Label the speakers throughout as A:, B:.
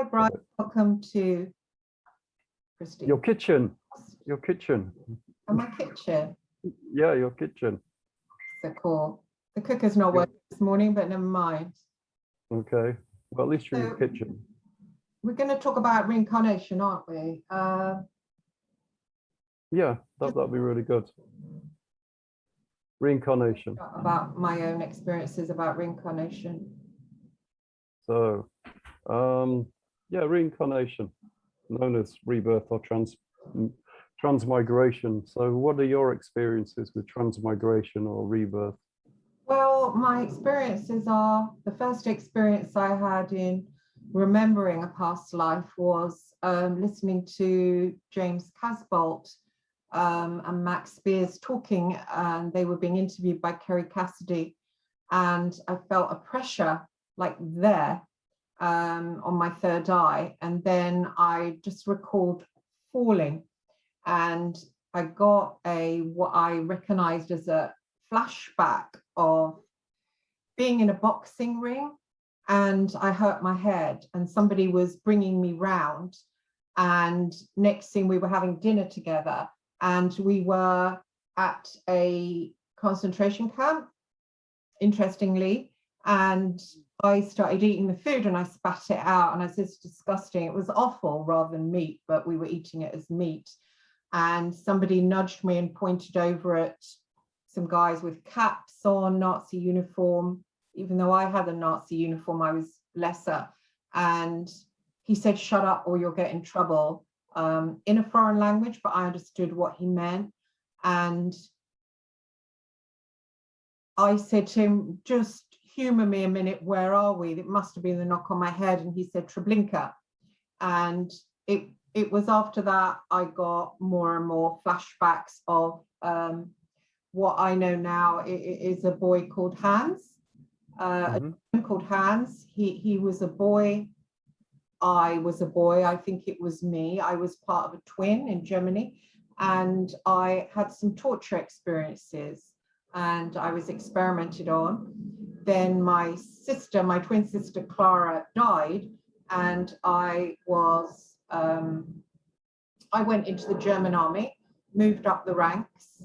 A: Hi, Brian. Welcome to Christy.
B: Your kitchen. Your kitchen.
A: And my kitchen.
B: Yeah, your kitchen.
A: So cool. The cooker's not working this morning, but never mind.
B: Okay. Well, at least you're in your kitchen.
A: We're going to talk about reincarnation, aren't we?
B: Yeah, that'd be really good. Reincarnation.
A: About my own experiences about reincarnation.
B: So, yeah, reincarnation, known as rebirth or transmigration. So what are your experiences with transmigration or rebirth?
A: Well, my experiences are, the first experience I had in remembering a past life was listening to James Casbolt and Max Spears talking, and they were being interviewed by Kerry Cassidy, and I felt a pressure like there on my third eye, and then I just recalled falling, and I got what I recognized as a flashback of being in a boxing ring, and I hurt my head and somebody was bringing me round, and next thing we were having dinner together, and we were at a concentration camp, interestingly, and I started eating the food and I spat it out and I said it's disgusting. It was offal rather than meat, but we were eating it as meat. And somebody nudged me and pointed over at some guys with caps on, Nazi uniform. Even though I had a Nazi uniform, I was lesser. And he said, shut up or you'll get in trouble, in a foreign language, but I understood what he meant. And I said to him, just humor me a minute, where are we? It must have been the knock on my head. And he said, Treblinka. And it was after that I got more and more flashbacks of what I know now is a boy called Hans, a man called Hans. He was a boy. I was a boy. I think it was me. I was part of a twin in Germany, and I had some torture experiences and I was experimented on. Then my sister, my twin sister Clara, died, and I went into the German army, moved up the ranks.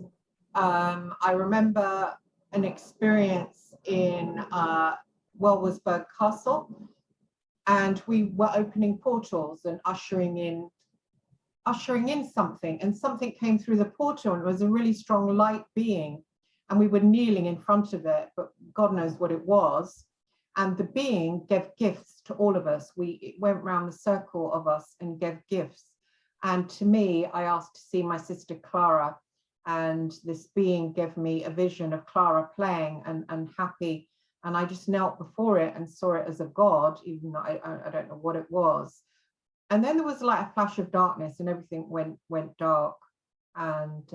A: I remember an experience in Wellersberg Castle, and we were opening portals and ushering in something, and something came through the portal, and it was a really strong light being, and we were kneeling in front of it, but God knows what it was. And the being gave gifts to all of us. It went round the circle of us and gave gifts. And to me, I asked to see my sister Clara, and this being gave me a vision of Clara playing and happy. And I just knelt before it and saw it as a god, even though I don't know what it was. And then there was like a flash of darkness and everything went dark. And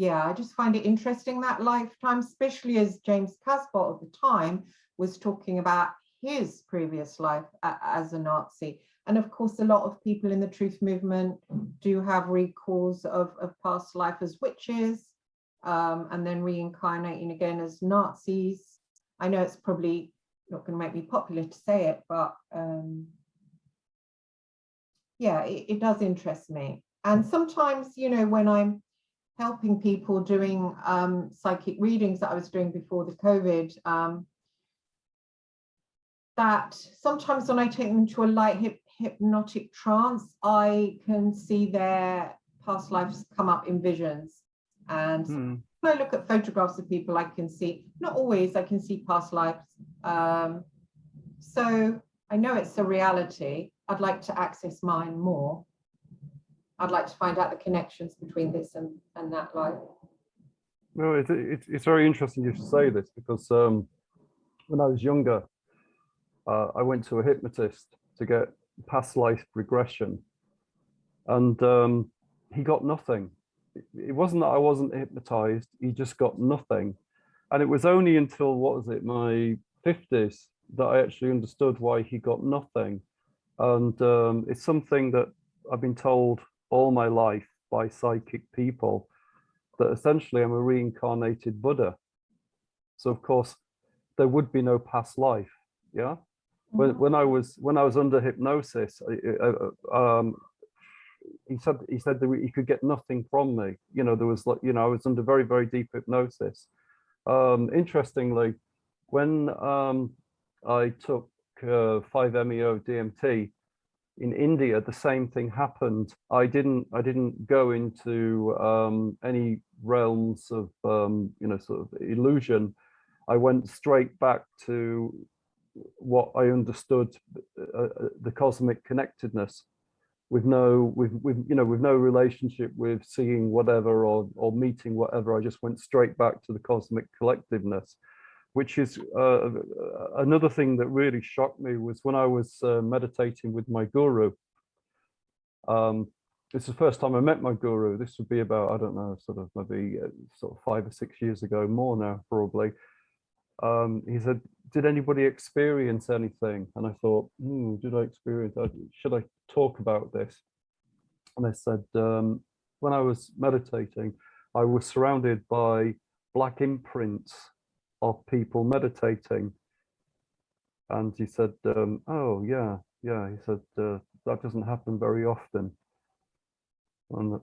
A: yeah, I just find it interesting, that lifetime, especially as James Casbolt at the time was talking about his previous life as a Nazi. And of course, a lot of people in the truth movement do have recalls of past life as witches, and then reincarnating again as Nazis. I know it's probably not going to make me popular to say it, but yeah, it does interest me. And sometimes, you know, when I'm helping people doing psychic readings that I was doing before the COVID, that sometimes when I take them to a light hypnotic trance, I can see their past lives come up in visions. And when I look at photographs of people, I can see, not always, I can see past lives. So I know it's a reality. I'd like to access mine more. I'd like to find out the connections between this and that life.
B: Well, it's very interesting you should say this, because when I was younger, I went to a hypnotist to get past life regression, and he got nothing. It wasn't that I wasn't hypnotized, he just got nothing. And it was only until, what was it, my 50s that I actually understood why he got nothing. And it's something that I've been told all my life by psychic people, that essentially I'm a reincarnated Buddha. So of course there would be no past life, yeah? when I was under hypnosis, he said that he could get nothing from me. You know, there was like, you know, I was under very, very deep hypnosis. Interestingly, when I took 5-MeO DMT in India, the same thing happened. I didn't go into any realms of you know, sort of illusion. I went straight back to what I understood, the cosmic connectedness, with no you know, with no relationship with seeing whatever or meeting whatever. I just went straight back to the cosmic collectiveness, which is another thing that really shocked me was when I was meditating with my guru. This is the first time I met my guru. This would be about, I don't know, sort of maybe sort of 5 or 6 years ago, more now probably. He said, did anybody experience anything? And I thought, did I experience, should I talk about this? And I said, when I was meditating, I was surrounded by black imprints of people meditating. And he said, oh yeah, he said, that doesn't happen very often. And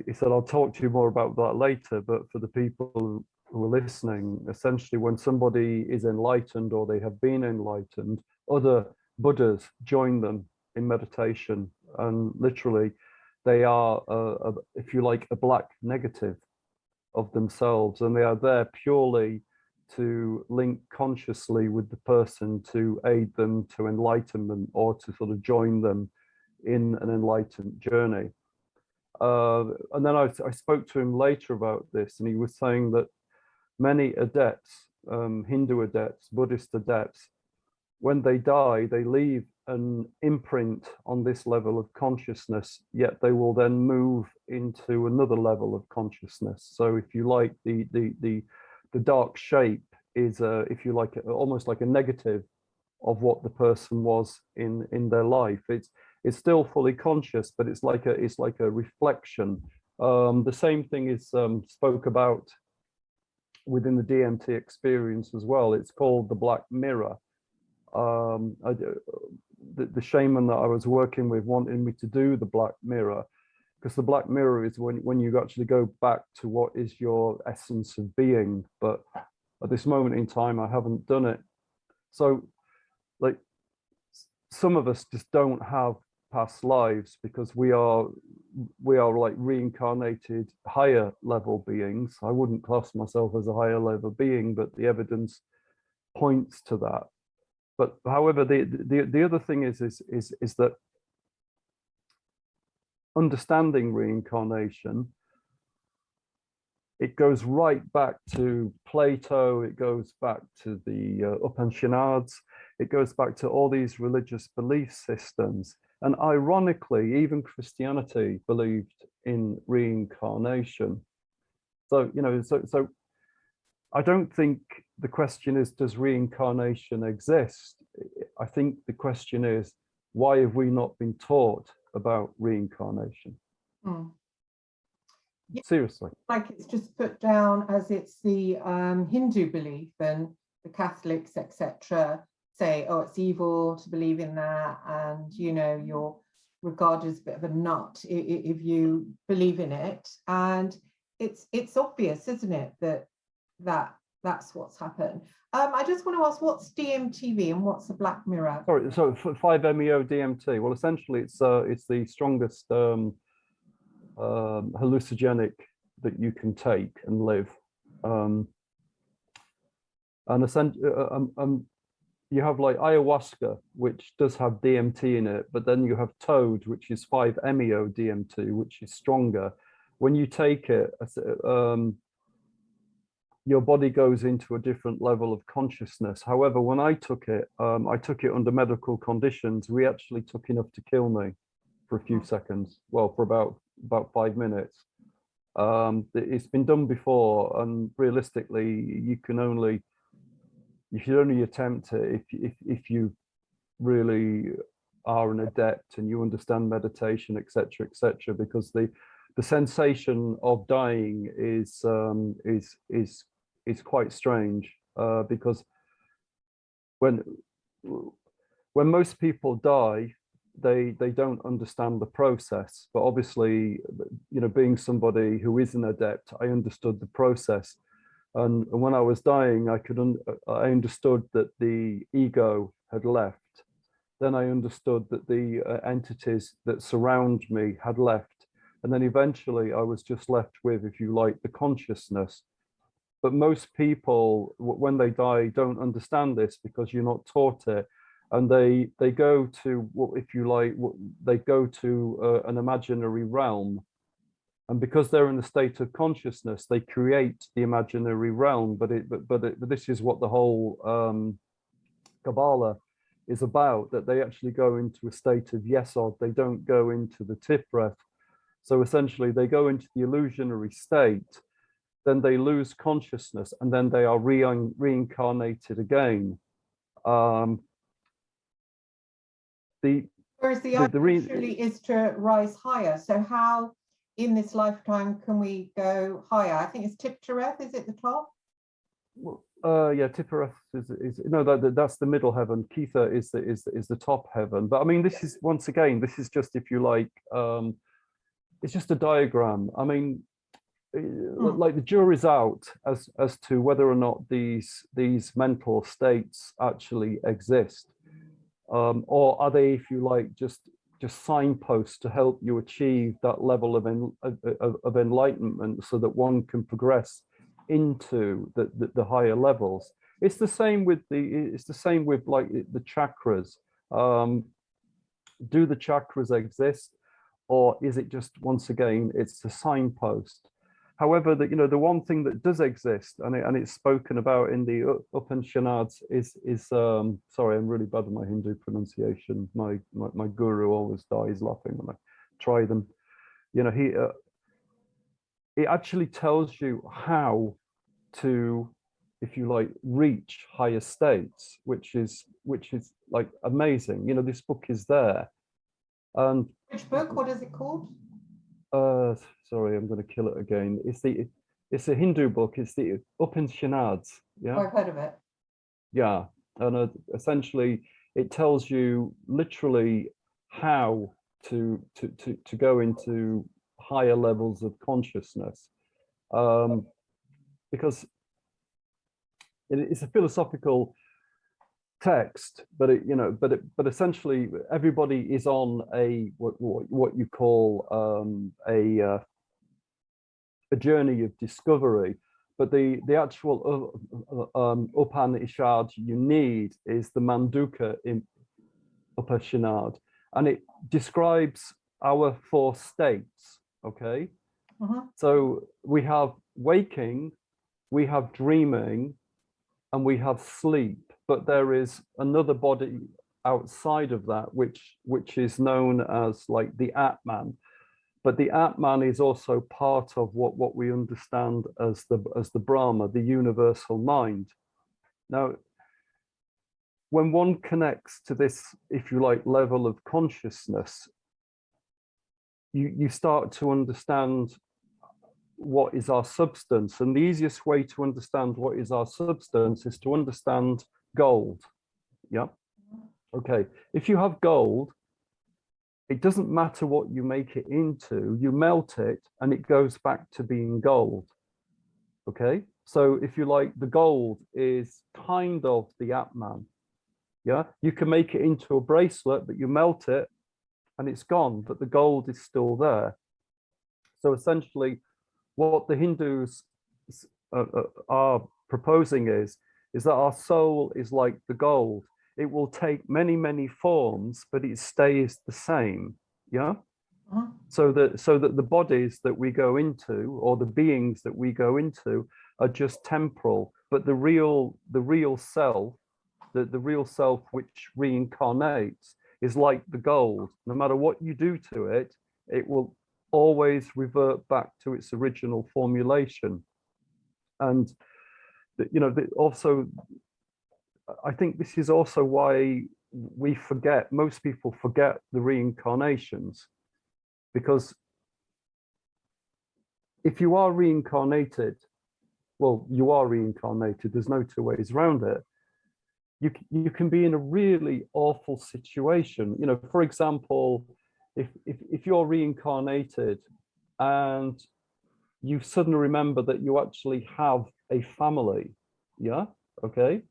B: he said, I'll talk to you more about that later, but for the people who are listening, essentially when somebody is enlightened or they have been enlightened, other Buddhas join them in meditation, and literally they are, if you like, a black negative of themselves, and they are there purely to link consciously with the person, to aid them to enlightenment, or to sort of join them in an enlightened journey. And then I spoke to him later about this, and he was saying that many adepts, Hindu adepts, Buddhist adepts, when they die, they leave an imprint on this level of consciousness, yet they will then move into another level of consciousness. So if you like, the dark shape is, if you like, almost like a negative of what the person was in their life. It's still fully conscious, but it's like a reflection. The same thing is spoke about within the DMT experience as well. It's called the black mirror. The shaman that I was working with wanted me to do the black mirror, because the black mirror is when you actually go back to what is your essence of being. But at this moment in time, I haven't done it. So, like, some of us just don't have past lives because we are like reincarnated higher level beings. I wouldn't class myself as a higher level being, but the evidence points to that. But however, the other thing is that understanding reincarnation, it goes right back to Plato, it goes back to the Upanishads, it goes back to all these religious belief systems. And ironically, even Christianity believed in reincarnation. So, you know, so I don't think the question is, does reincarnation exist? I think the question is, why have we not been taught about reincarnation?
A: Yeah,
B: seriously.
A: like it's just put down as it's the Hindu belief, and the Catholics, etc., say, oh, it's evil to believe in that, and you know, you're regarded as a bit of a nut if you believe in it. And it's obvious, isn't it, that's what's happened. I just want to ask, what's DMTV and what's the black mirror?
B: Sorry, so 5-MeO DMT. Well, essentially, it's the strongest hallucinogenic that you can take and live. And essentially, you have like ayahuasca, which does have DMT in it, but then you have toad, which is 5-MeO DMT, which is stronger. When you take it, your body goes into a different level of consciousness. However, when I took it under medical conditions. We actually took enough to kill me for a few seconds. Well, for about 5 minutes. It's been done before, and realistically, you should only attempt it if you really are an adept and you understand meditation, etc., etc. Because the sensation of dying is quite strange, because when when most people die, they don't understand the process. But obviously, you know, being somebody who is an adept, I understood the process. And when I was dying, I understood that the ego had left. Then I understood that the entities that surround me had left. And then eventually I was just left with, if you like, the consciousness. But most people, when they die, don't understand this because you're not taught it. And they go to, if you like, they go to an imaginary realm. And because they're in a state of consciousness, they create the imaginary realm. But this is what the whole Kabbalah is about, that they actually go into a state of yesod. They don't go into the tifreth. So essentially, they go into the illusionary state, then they lose consciousness, and then they are reincarnated again.
A: Whereas the idea truly is to rise higher. So how in this lifetime can we go higher? I think it's Tiptereth, is it the top?
B: Well, yeah, Tippereth is no, that's the middle heaven. Ketha is the top heaven. But I mean, this is, once again, this is just, if you like, it's just a diagram. I mean, like the jury's out as to whether or not these mental states actually exist, or are they, if you like, just signposts to help you achieve that level of enlightenment, so that one can progress into the higher levels. It's the same with like the chakras. Do the chakras exist, or is it just, once again, it's a signpost? However, that, you know, the one thing that does exist, and it's spoken about in the Upanishads, is sorry, I'm really bad at my Hindu pronunciation. My guru always dies laughing when I try them. You know, it actually tells you how to, if you like, reach higher states, which is like amazing. You know, this book is there. And
A: which book? What is it called?
B: Sorry, I'm going to kill it again. It's a Hindu book. It's the Upanishads. Yeah,
A: I've heard of it.
B: Yeah, and essentially it tells you literally how to go into higher levels of consciousness, because it's a philosophical text, but but essentially everybody is on a what you call a journey of discovery. But the actual Upanishad you need is the Manduka Upanishad, and it describes our 4 states. Okay, so we have waking, we have dreaming, and we have sleep. But there is another body outside of that, which is known as like the Atman. But the Atman is also part of what we understand as the Brahma, the universal mind. Now, when one connects to this, if you like, level of consciousness, you start to understand what is our substance. And the easiest way to understand what is our substance is to understand gold. Yeah. Okay. If you have gold, it doesn't matter what you make it into, you melt it and it goes back to being gold. Okay. So if you like, the gold is kind of the Atman. Yeah. You can make it into a bracelet, but you melt it and it's gone, but the gold is still there. So essentially, what the Hindus are proposing is that our soul is like the gold. It will take many, many forms, but it stays the same. Yeah. So that the bodies that we go into, or the beings that we go into, are just temporal. But the real self, the real self which reincarnates, is like the gold. No matter what you do to it, it will always revert back to its original formulation. And you know, also, I think this is also why most people forget the reincarnations, because if you are reincarnated, well, you are reincarnated, there's no 2 ways around it. you can be in a really awful situation. You know, for example, if you're reincarnated and you suddenly remember that you actually have a family, yeah, okay,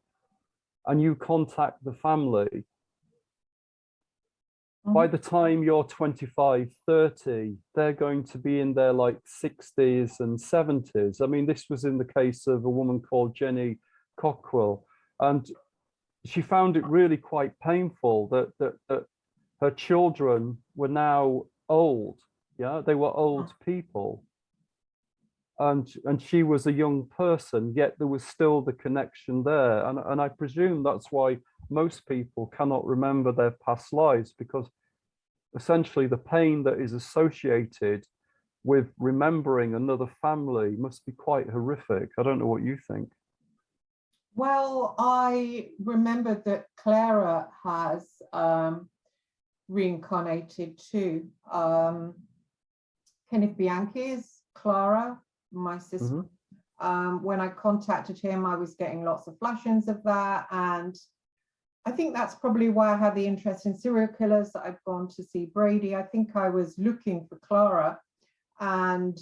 B: and you contact the family, by the time you're 25, 30, they're going to be in their like 60s and 70s. I mean, this was in the case of a woman called Jenny Cockrell, and she found it really quite painful that her children were now old. Yeah, they were old people. And she was a young person, yet there was still the connection there. And I presume that's why most people cannot remember their past lives, because essentially the pain that is associated with remembering another family must be quite horrific. I don't know what you think.
A: Well, I remembered that Clara has reincarnated too. Kenneth Bianchi's Clara, my sister. When I contacted him, I was getting lots of flashings of that. And I think that's probably why I had the interest in serial killers, that I've gone to see Brady. I think I was looking for Clara, and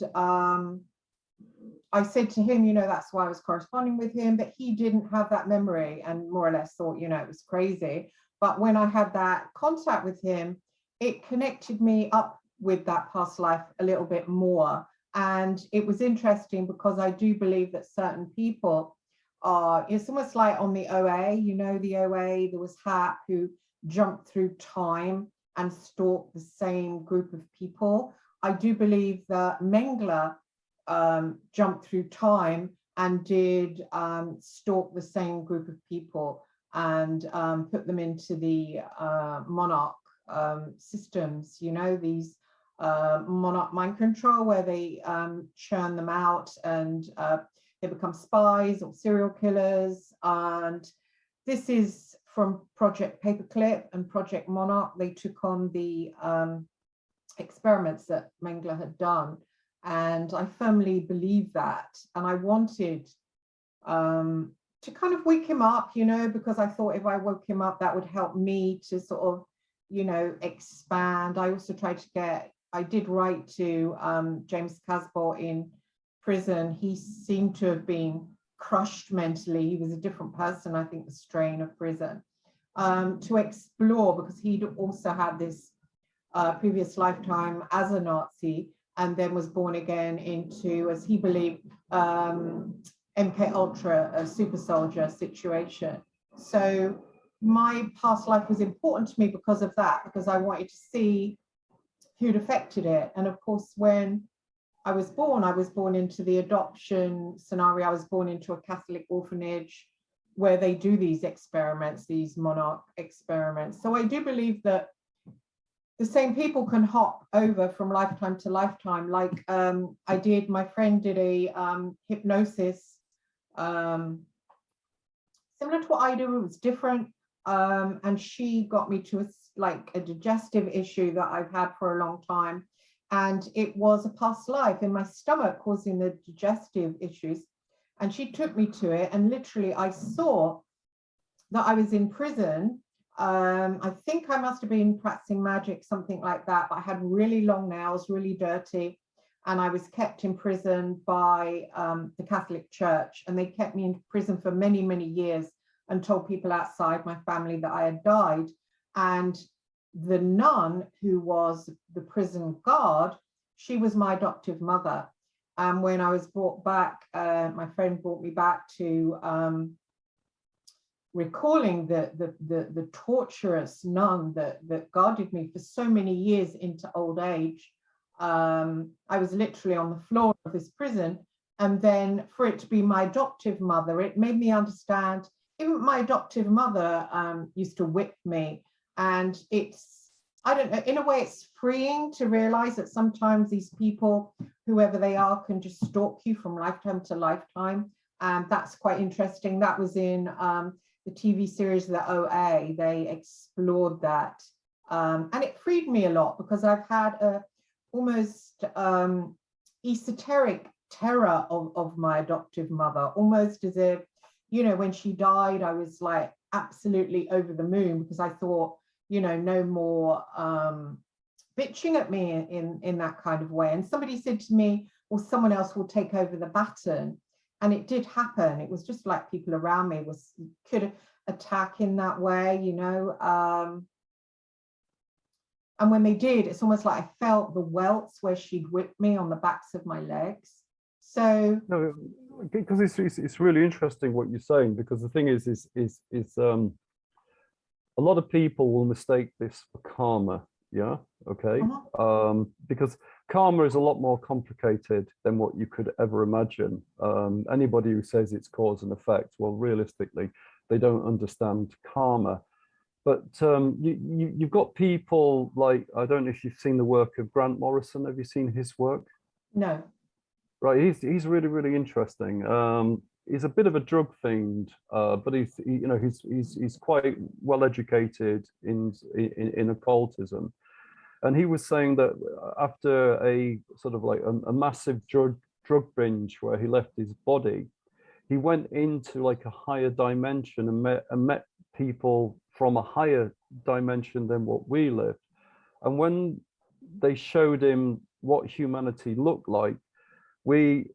A: I said to him, you know, that's why I was corresponding with him, but he didn't have that memory and more or less thought, you know, it was crazy. But when I had that contact with him, it connected me up with that past life a little bit more. And it was interesting because I do believe that certain people are, it's almost like on the OA, you know, the OA, there was Hap who jumped through time and stalked the same group of people. I do believe that Mengele jumped through time and did stalk the same group of people and put them into the monarch systems, you know, these monarch mind control, where they churn them out and they become spies or serial killers. And this is from Project Paperclip and Project Monarch. They took on the experiments that Mengele had done. And I firmly believe that. And I wanted to kind of wake him up, you know, because I thought if I woke him up, that would help me to sort of, you know, expand. I also tried to get, I did write to James Casbolt in prison. He seemed to have been crushed mentally. He was a different person, I think, the strain of prison, to explore, because he'd also had this previous lifetime as a Nazi, and then was born again into, as he believed, MK Ultra, a super soldier situation. So my past life was important to me because of that, because I wanted to see who'd affected it. And of course, when I was born into the adoption scenario. I was born into a Catholic orphanage where they do these experiments, these monarch experiments. So I do believe that the same people can hop over from lifetime to lifetime. Like I did, my friend did a hypnosis similar to what I do. It was different. And she got me to a digestive issue that I've had for a long time. And it was a past life in my stomach causing the digestive issues. And she took me to it. And literally, I saw that I was in prison. I think I must have been practicing magic, something like that. But I had really long nails, really dirty. And I was kept in prison by the Catholic Church. And they kept me in prison for many, many years and told people outside my family that I had died. And the nun who was the prison guard, she was my adoptive mother. And when I was brought back, my friend brought me back to recalling the torturous nun that guarded me for so many years into old age. I was literally on the floor of this prison. And then for it to be my adoptive mother, it made me understand, even my adoptive mother used to whip me. And it's, I don't know, in a way it's freeing to realize that sometimes these people, whoever they are, can just stalk you from lifetime to lifetime. And that's quite interesting. That was in the TV series, The OA. They explored that. And it freed me a lot because I've had a almost esoteric terror of my adoptive mother, almost as if, you know, when she died, I was like absolutely over the moon, because I thought, you know, no more bitching at me in that kind of way. And somebody said to me, well, someone else will take over the baton. And it did happen. It was just like people around me could attack in that way, you know. And when they did, it's almost like I felt the welts where she'd whipped me on the backs of my legs. So
B: no, because it's really interesting what you're saying, because the thing is a lot of people will mistake this for karma. Yeah. Okay. Because karma is a lot more complicated than what you could ever imagine. Anybody who says it's cause and effect, well, realistically, they don't understand karma. But you've got people like, I don't know if you've seen the work of Grant Morrison. Have you seen his work?
A: no.
B: Right, he's really, really interesting. He's a bit of a drug fiend, but he's quite well educated in occultism. And he was saying that after a sort of like a massive drug binge where he left his body, he went into like a higher dimension and met people from a higher dimension than what we lived. And when they showed him what humanity looked like, we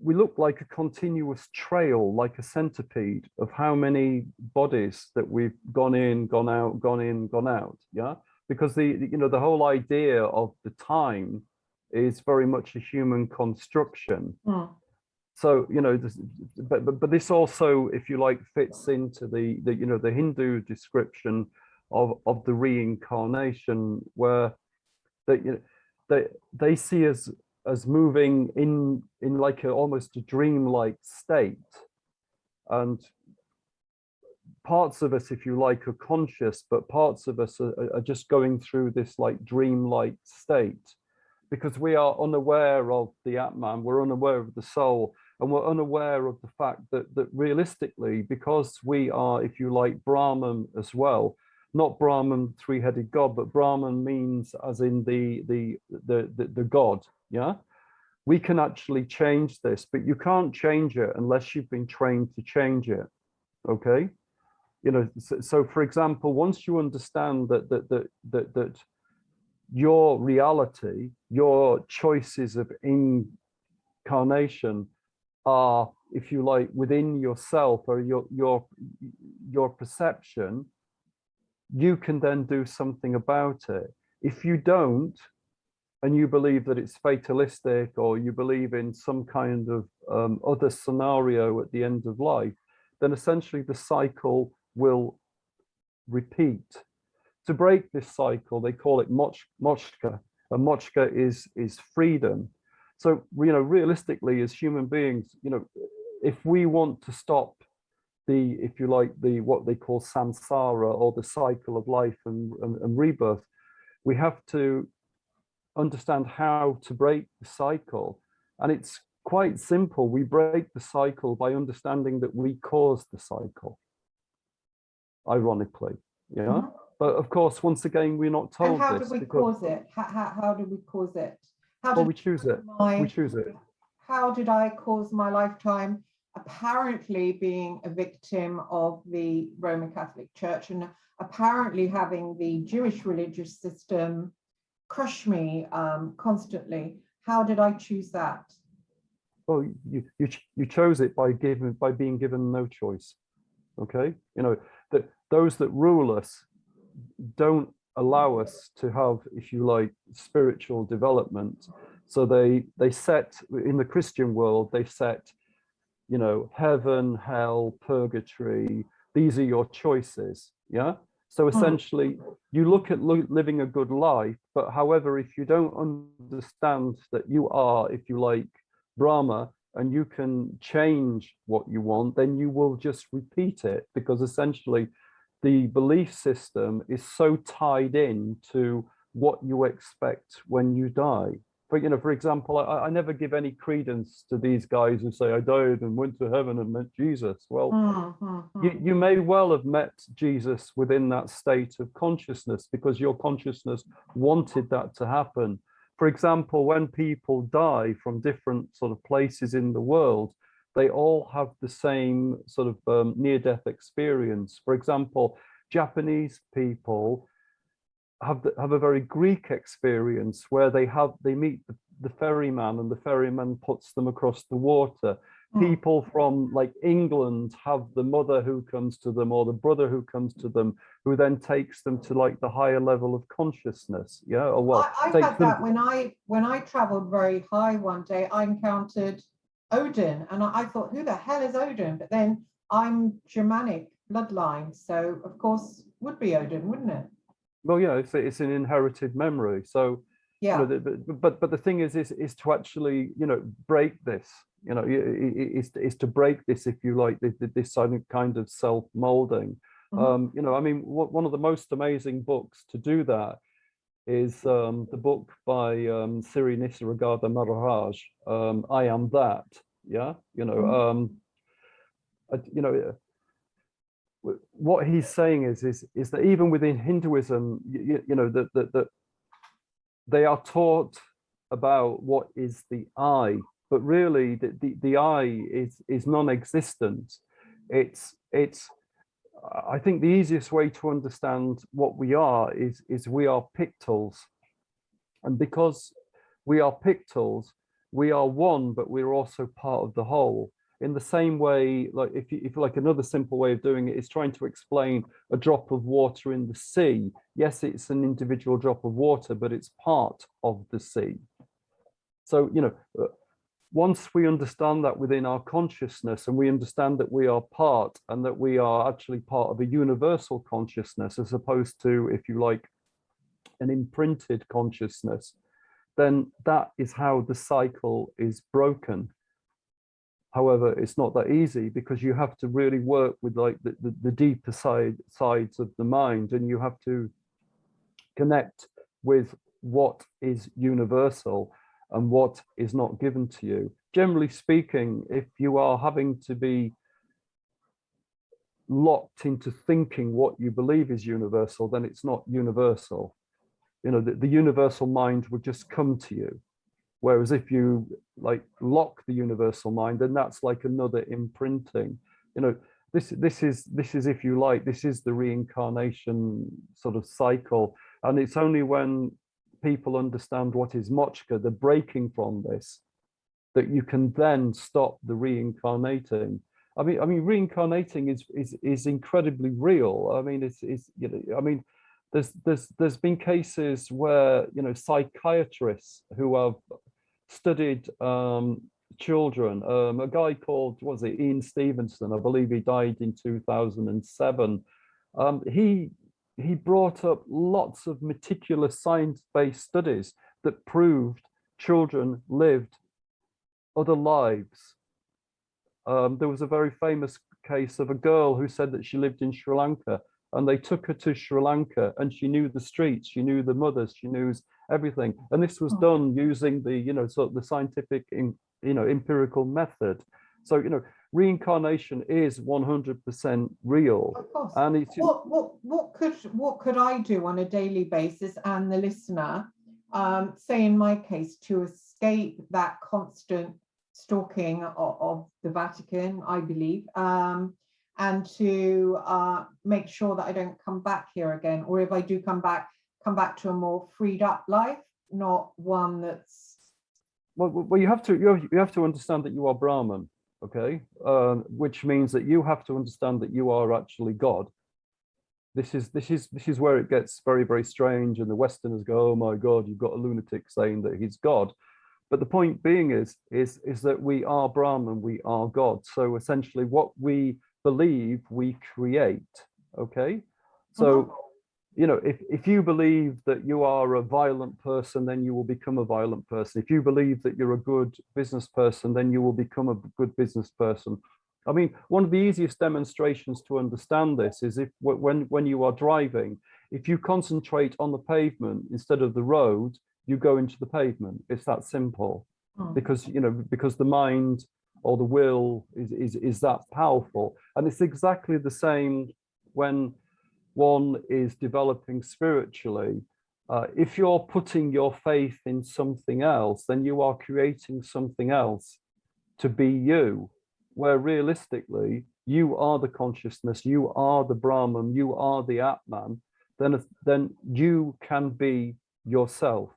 B: looked like a continuous trail, like a centipede of how many bodies that we've gone in, gone out, gone in, gone out. Yeah, because the whole idea of the time is very much a human construction. So but this also, if you like, fits into the Hindu description of the reincarnation, where they see as moving in like almost a dreamlike state, and parts of us, if you like, are conscious, but parts of us are just going through this like dreamlike state, because we are unaware of the Atman, we're unaware of the soul, and we're unaware of the fact that realistically, because we are, if you like, Brahman as well, not Brahman, three-headed God, but Brahman means as in the God. Yeah, we can actually change this, but you can't change it unless you've been trained to change it. Okay, so for example, once you understand that your reality, your choices of incarnation are, if you like, within yourself or your perception, you can then do something about it. If you don't, and you believe that it's fatalistic, or you believe in some kind of other scenario at the end of life, then essentially the cycle will repeat. To break this cycle, they call it mochka, and mochka is freedom. So, realistically, as human beings, if we want to stop if you like, what they call samsara, or the cycle of life and rebirth, we have to understand how to break the cycle. And it's quite simple. We break the cycle by understanding that we caused the cycle, ironically. Yeah. But of course, once again, we're not told
A: and how
B: this.
A: Do we cause it? How do we cause it?
B: We choose it. We choose it.
A: How did I cause my lifetime apparently being a victim of the Roman Catholic Church, and apparently having the Jewish religious system crush me constantly? How did I choose that?
B: Well, you chose it by being given no choice. Okay, that those that rule us don't allow us to have, if you like, spiritual development. So they set, in the Christian world, they set, heaven, hell, purgatory. These are your choices. Yeah. So essentially, you look at living a good life, but however, if you don't understand that you are, if you like, Brahma, and you can change what you want, then you will just repeat it, because essentially the belief system is so tied in to what you expect when you die. But, for example, I never give any credence to these guys who say I died and went to heaven and met Jesus. Well, you may well have met Jesus within that state of consciousness, because your consciousness wanted that to happen. For example, when people die from different sort of places in the world, they all have the same sort of near-death experience. For example, Japanese people have a very Greek experience where they meet the ferryman, and the ferryman puts them across the water. People from like England have the mother who comes to them, or the brother who comes to them, who then takes them to like the higher level of consciousness. Yeah, or well,
A: I had that when I traveled very high one day. I encountered Odin, and I thought, who the hell is Odin? But then I'm Germanic bloodline, so of course would be Odin, wouldn't it?
B: Well, yeah, it's an inherited memory. So,
A: yeah,
B: you know, but the thing is to actually, you know, break this. You know, is to break this, if you like, this kind of self-molding. You know, I mean, one of the most amazing books to do that is the book by Sri Nisargadatta Maharaj, I Am That. Yeah, you know, you know, what he's saying is that even within Hinduism, you know, that they are taught about what is the I, but really the I is non-existent. It's I think the easiest way to understand what we are is we are pictols, and because we are pictols, we are one, but we're also part of the whole. In the same way, like if you like, another simple way of doing it is trying to explain a drop of water in the sea. Yes, it's an individual drop of water, but it's part of the sea. So, you know, once we understand that within our consciousness, and we understand that we are part, and that we are actually part of a universal consciousness, as opposed to, if you like, an imprinted consciousness, then that is how the cycle is broken. However, it's not that easy, because you have to really work with like the deeper sides of the mind, and you have to connect with what is universal and what is not given to you. Generally speaking, if you are having to be locked into thinking what you believe is universal, then it's not universal. You know, the universal mind would just come to you. Whereas if you like lock the universal mind, then that's like another imprinting. You know, this is, if you like, this is the reincarnation sort of cycle. And it's only when people understand what is moksha, the breaking from this, that you can then stop the reincarnating. I mean, reincarnating is incredibly real. I mean, it's you know, I mean, there's been cases where, you know, psychiatrists who have studied children, a guy called, what was it, Ian Stevenson, I believe he died in 2007. He brought up lots of meticulous science-based studies that proved children lived other lives. There was a very famous case of a girl who said that she lived in Sri Lanka, and they took her to Sri Lanka, and she knew the streets, she knew the mothers, she knew everything. And this was done using the, you know, sort of the scientific, you know, empirical method. So, you know, reincarnation is 100% real.
A: Of course.
B: And it's
A: what could I do on a daily basis, and the listener, say in my case, to escape that constant stalking of the Vatican, I believe, and to make sure that I don't come back here again, or if I do come back to a more freed up life, not one that's.
B: Well, you have to understand that you are Brahman, okay, which means that you have to understand that you are actually God. This is where it gets very, very strange, and the Westerners go, "Oh my God, you've got a lunatic saying that he's God." But the point being is that we are Brahman, we are God. So essentially, what we believe, we create. Okay, so you know, if you believe that you are a violent person, then you will become a violent person. If you believe that you're a good business person, then you will become a good business person. I mean, one of the easiest demonstrations to understand this is if when you are driving, if you concentrate on the pavement instead of the road, you go into the pavement. It's that simple. Because, you know, because the mind or the will is that powerful. And it's exactly the same when one is developing spiritually. If you're putting your faith in something else, then you are creating something else to be you. where realistically you are the consciousness, you are the Brahman, you are the Atman, then you can be yourself.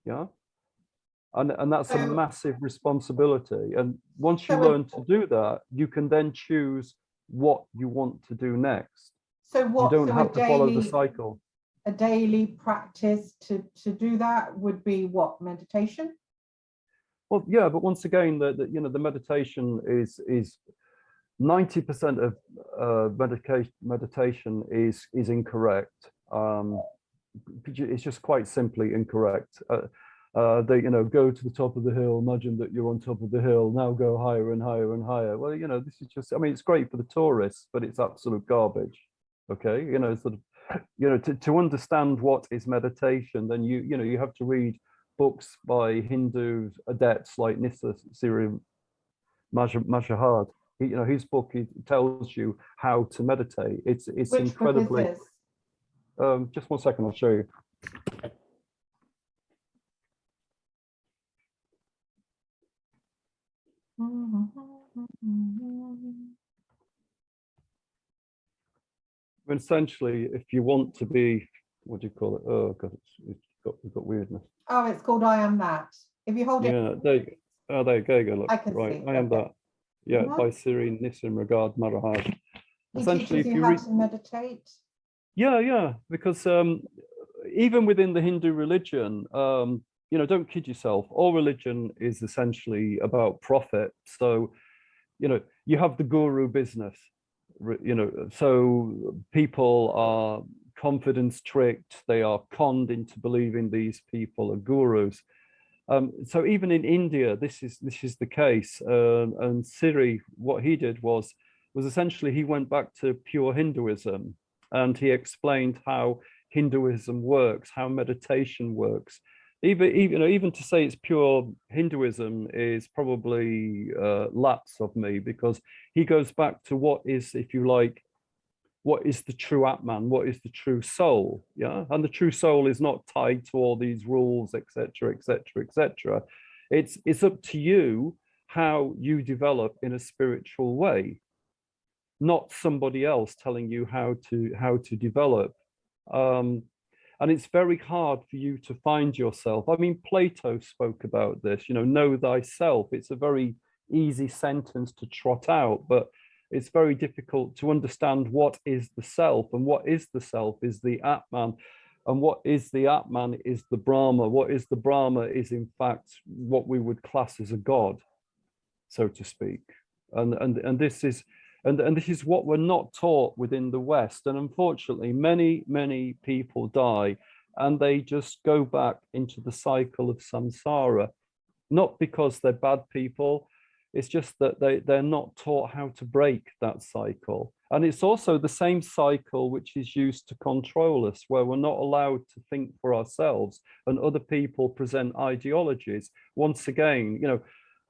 B: Yeah. And that's a massive responsibility. And once you learn to do that, you can then choose what you want to do next.
A: So what?
B: You don't
A: So
B: have to follow the cycle.
A: A daily practice to do that would be what? Meditation?
B: Well, yeah, but once again, the meditation is 90% of meditation is incorrect. It's just quite simply incorrect. They, go to the top of the hill, imagine that you're on top of the hill, now go higher and higher and higher. Well, this is just, I mean, it's great for the tourists, but it's absolute garbage. Okay, sort of, to understand what is meditation, then you have to read books by Hindu adepts like Nissa Siri Majahad. His book tells you how to meditate. It's
A: Which
B: incredibly.
A: Book is this?
B: Just 1 second, I'll show you. Essentially, if you want to be, what do you call it? Oh God, it's got weirdness.
A: Oh, it's called I Am That. If you hold it.
B: Yeah, there you go. Oh, there you go. Look,
A: I can
B: right.
A: see.
B: I am that. Yeah, by Siri Nissim Marahad.
A: Essentially, if you how to meditate.
B: Yeah, because even within the Hindu religion, don't kid yourself. All religion is essentially about profit. So, you have the guru business. So people are confidence tricked. They are conned into believing these people are gurus. So even in India, this is the case. And Siri, what he did was essentially he went back to pure Hinduism, and he explained how Hinduism works, how meditation works. Even to say it's pure Hinduism is probably lapse of me, because he goes back to what is, if you like, what is the true Atman, what is the true soul, yeah? And the true soul is not tied to all these rules, etc., etc., etc. It's up to you how you develop in a spiritual way, not somebody else telling you how to develop. And it's very hard for you to find yourself. I mean, Plato spoke about this, know thyself. It's a very easy sentence to trot out, but it's very difficult to understand what is the self, and what is the self is the Atman, and what is the Atman is the Brahma. What is the Brahma is in fact what we would class as a god, so to speak. And this is this is what we're not taught within the West. And unfortunately, many people die, and they just go back into the cycle of samsara, not because they're bad people. It's just that they're not taught how to break that cycle. And it's also the same cycle which is used to control us, where we're not allowed to think for ourselves, and other people present ideologies. Once again,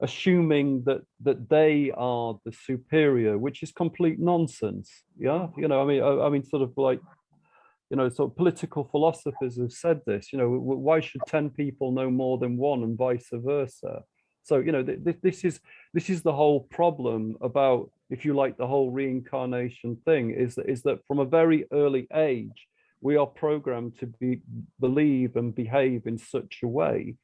B: assuming that they are the superior, which is complete nonsense. Yeah, I mean, sort of like, sort of political philosophers have said this. Why should 10 people know more than one, and vice versa? So this is the whole problem about, if you like, the whole reincarnation thing, is that from a very early age we are programmed to believe and behave in such a way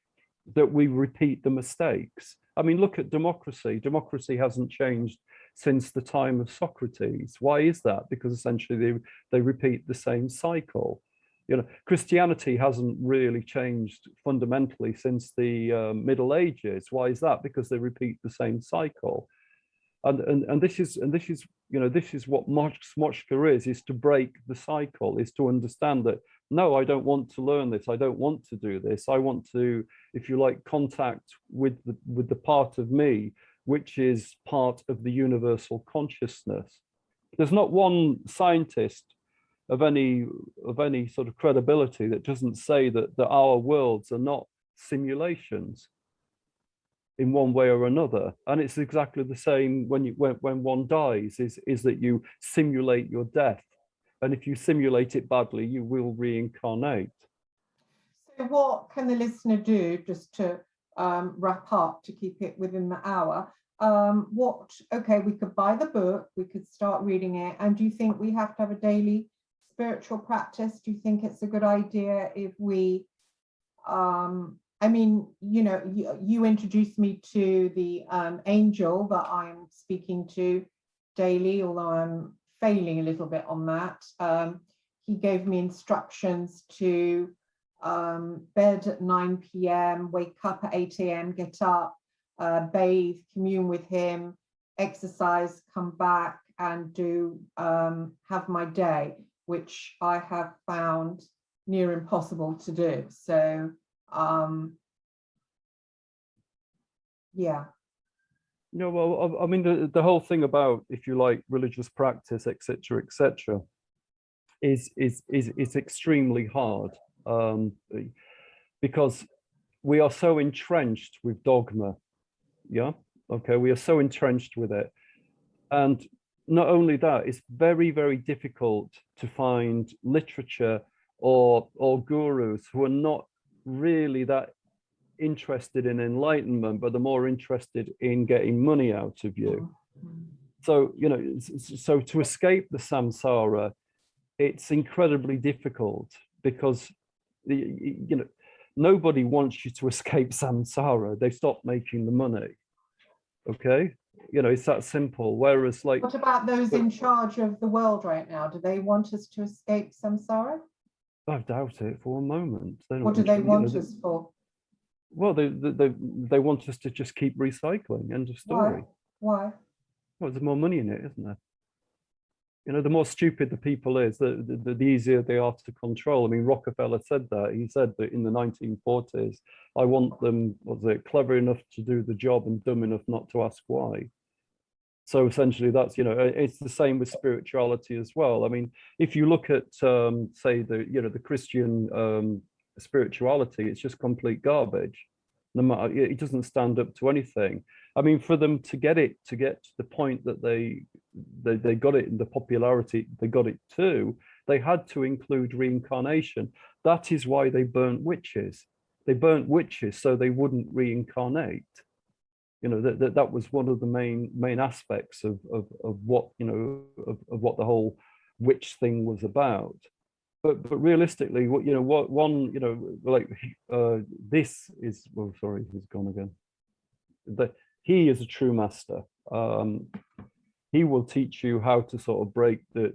B: that we repeat the mistakes. I mean, look at democracy. Democracy hasn't changed since the time of Socrates. Why is that? Because essentially they repeat the same cycle. Christianity hasn't really changed fundamentally since the Middle Ages. Why is that? Because they repeat the same cycle. And this is what Moshka is to break the cycle, is to understand that, no, I don't want to learn this. I don't want to do this. I want to, if you like, contact with the part of me, which is part of the universal consciousness. There's not one scientist of any sort of credibility that doesn't say that our worlds are not simulations in one way or another. And it's exactly the same when one dies, is that you simulate your death. And if you simulate it badly, you will reincarnate.
A: So what can the listener do, just to wrap up, to keep it within the hour? okay, we could buy the book, we could start reading it. And do you think we have to have a daily spiritual practice? Do you think it's a good idea if we, I mean, you know, you introduced me to the angel that I'm speaking to daily, although I'm failing a little bit on that. He gave me instructions to bed at 9 p.m, wake up at 8 a.m, get up, bathe, commune with him, exercise, come back and do have my day, which I have found near impossible to do. So yeah.
B: No, well, I mean, the whole thing about, if you like, religious practice, etc., etc., is extremely hard, because we are so entrenched with dogma. Yeah, okay, we are so entrenched with it, and not only that, it's very, very difficult to find literature or gurus who are not really that interested in enlightenment, but they're more interested in getting money out of you. So, you know, so to escape the samsara, it's incredibly difficult, because you know, nobody wants you to escape samsara. They stop making the money. Okay, you know, it's that simple. Whereas, like,
A: what about those in charge of the world right now? Do they want us to escape samsara?
B: I doubt it for a moment.
A: What do they want us for?
B: Well, they want us to just keep recycling. End of story.
A: Why?
B: Well, there's more money in it, isn't there? You know, the more stupid the people is, the easier they are to control. I mean, Rockefeller said that. He said that in the 1940s, I want them, was it, clever enough to do the job and dumb enough not to ask why. So essentially, that's, you know, it's the same with spirituality as well. I mean, if you look at, say, the Christian spirituality, it's just complete garbage. No matter, it doesn't stand up to anything. I mean, for them to get to the point that they got it in the popularity they got it to, they had to include reincarnation. That is why they burnt witches. They burnt witches so they wouldn't reincarnate. You know, that was one of the main aspects of what, you know, of what the whole witch thing was about. But realistically, what, you know, what one, you know, like this is, well, sorry, he's gone again. He is a true master. He will teach you how to sort of break the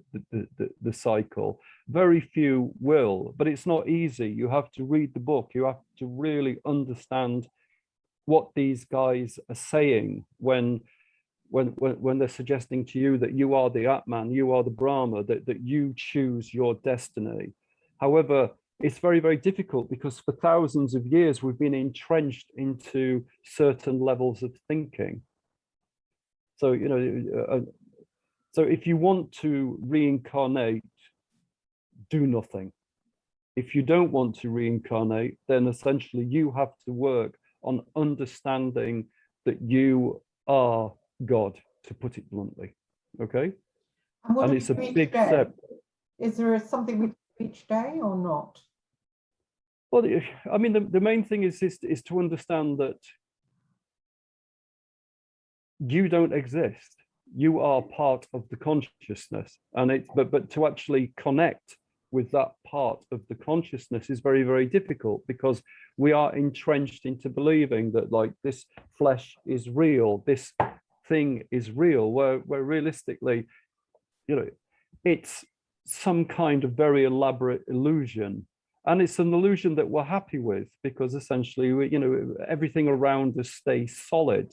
B: cycle. Very few will, but it's not easy. You have to read the book. You have to really understand what these guys are saying when they're suggesting to you that you are the Atman, you are the Brahma, that you choose your destiny. However, it's very, very difficult, because for thousands of years, we've been entrenched into certain levels of thinking. So, you know, so if you want to reincarnate, do nothing. If you don't want to reincarnate, then essentially you have to work on understanding that you are God, to put it bluntly. Okay? And it's a big step.
A: Is there something we do each day or not?
B: Well, I mean, the main thing is to understand that you don't exist. You are part of the consciousness, and it's but to actually connect with that part of the consciousness is very, very difficult, because we are entrenched into believing that, like, this flesh is real, this thing is real, where realistically, you know, it's some kind of very elaborate illusion. And it's an illusion that we're happy with, because essentially, you know, everything around us stays solid.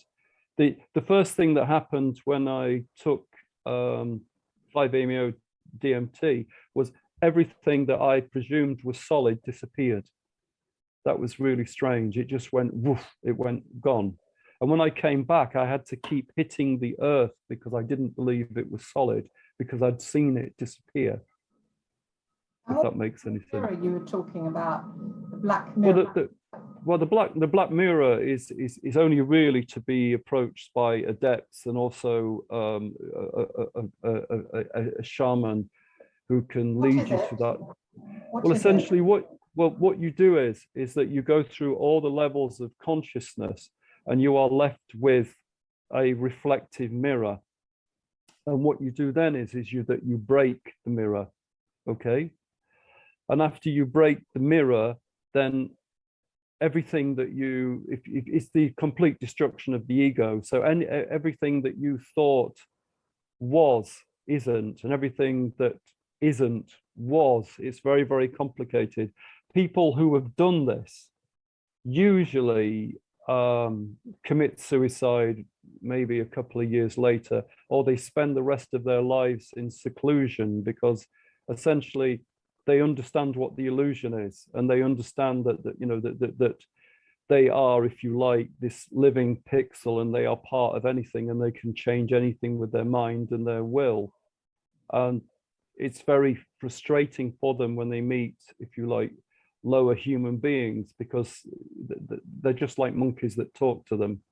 B: The first thing that happened when I took 5-MeO DMT was everything that I presumed was solid disappeared. That was really strange. It just went woof, it went gone. And when I came back, I had to keep hitting the earth, because I didn't believe it was solid, because I'd seen it disappear. If that makes any sense.
A: You were talking about the black mirror.
B: Well, the black mirror is only really to be approached by adepts, and also a shaman who can lead you to that. Well, essentially, what you do is that you go through all the levels of consciousness, and you are left with a reflective mirror. And what you do then is you break the mirror, okay? And after you break the mirror, then everything that if it's the complete destruction of the ego. So everything that you thought was isn't, and everything that isn't was. It's very, very complicated. People who have done this usually commit suicide maybe a couple of years later, or they spend the rest of their lives in seclusion, because essentially they understand what the illusion is, and they understand that they are, if you like, this living pixel, and they are part of anything, and they can change anything with their mind and their will. And it's very frustrating for them when they meet, if you like, lower human beings, because they're just like monkeys that talk to them.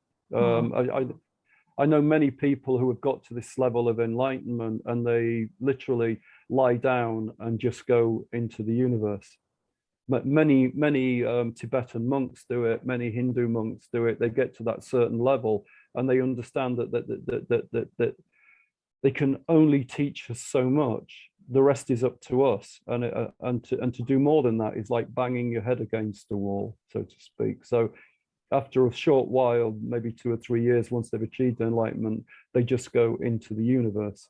B: I know many people who have got to this level of enlightenment, and they literally lie down and just go into the universe. But many Tibetan monks do it, many Hindu monks do it. They get to that certain level, and they understand that they can only teach us so much. The rest is up to us, and to do more than that is like banging your head against the wall, so to speak. So after a short while, maybe 2 or 3 years, once they've achieved enlightenment, they just go into the universe.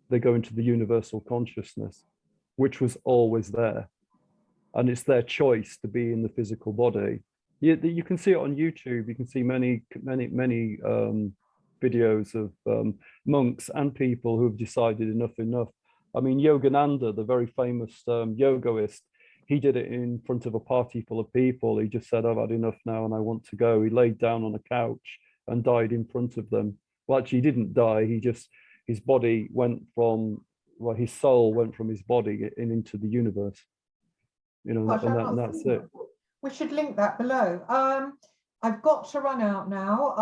B: They go into the universal consciousness, which was always there. And it's their choice to be in the physical body. You can see it on YouTube. You can see many videos of monks and people who have decided enough. I mean, Yogananda, the very famous yogaist, he did it in front of a party full of people. He just said, I've had enough now and I want to go. He laid down on a couch and died in front of them. Well, actually, he didn't die. His body went from, well, his soul went from his body into the universe. You know,
A: Gosh,
B: and that's it.
A: We should link that below. I've got to run out now.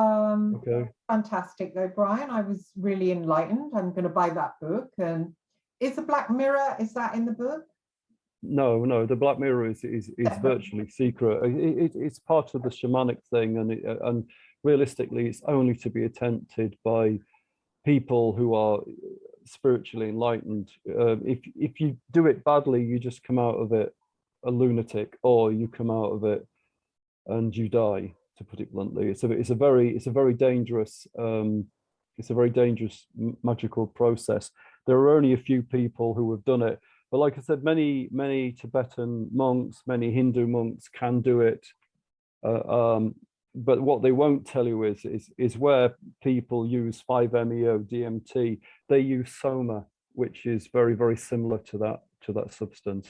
B: Okay.
A: Fantastic though, Brian. I was really enlightened. I'm going to buy that book. And is the Black Mirror, is that in the book?
B: No, the Black Mirror is virtually secret. It's part of the shamanic thing, and realistically, it's only to be attempted by people who are spiritually enlightened. If you do it badly, you just come out of it a lunatic, or you come out of it and you die, to put it bluntly. It's a very dangerous magical process. There are only a few people who have done it, but like I said, many Tibetan monks, many Hindu monks can do it. But what they won't tell you is where people use 5-MeO DMT, they use soma, which is very, very similar to that substance.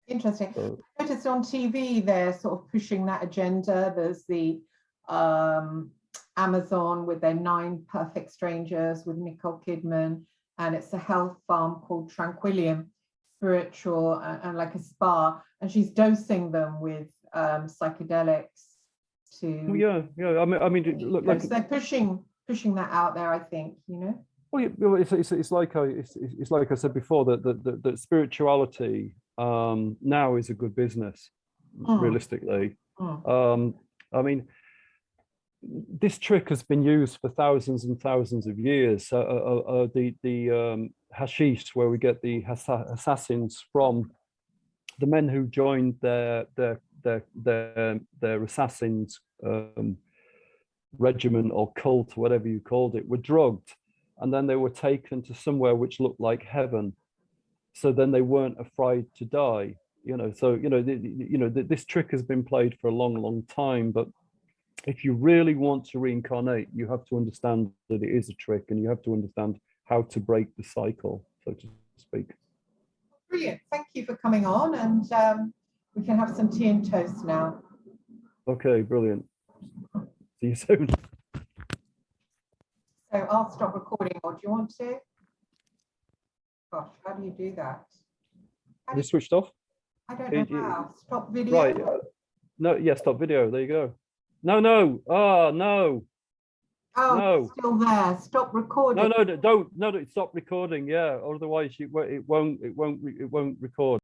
A: Interesting. I noticed on TV they're sort of pushing that agenda. There's the Amazon with their 9 Perfect Strangers with Nicole Kidman, and it's a health farm called Tranquillium, spiritual and like a spa, and she's dosing them with psychedelics to.
B: Yeah. I mean, look, like
A: they're pushing that out there. I think, you know.
B: Well, it's like I said before, that spirituality now is a good business, realistically. I mean, this trick has been used for thousands and thousands of years. The hashish, where we get the assassins from, the men who joined their assassins regiment or cult, whatever you called it, were drugged, and then they were taken to somewhere which looked like heaven. So then they weren't afraid to die. So this trick has been played for a long time. But if you really want to reincarnate, you have to understand that it is a trick, and you have to understand how to break the cycle, so to speak.
A: Brilliant. Thank you for coming on, and we can have some tea and toast now.
B: Okay, brilliant. See you soon.
A: So I'll stop recording, or do you want to? Gosh, how do you do that?
B: Have you switched off?
A: I don't know how. Stop video?
B: Right. No, yeah, stop video. There you go. No. Oh, no.
A: Oh,
B: no.
A: It's still there. Stop recording.
B: No, don't stop recording. Yeah, otherwise it won't record.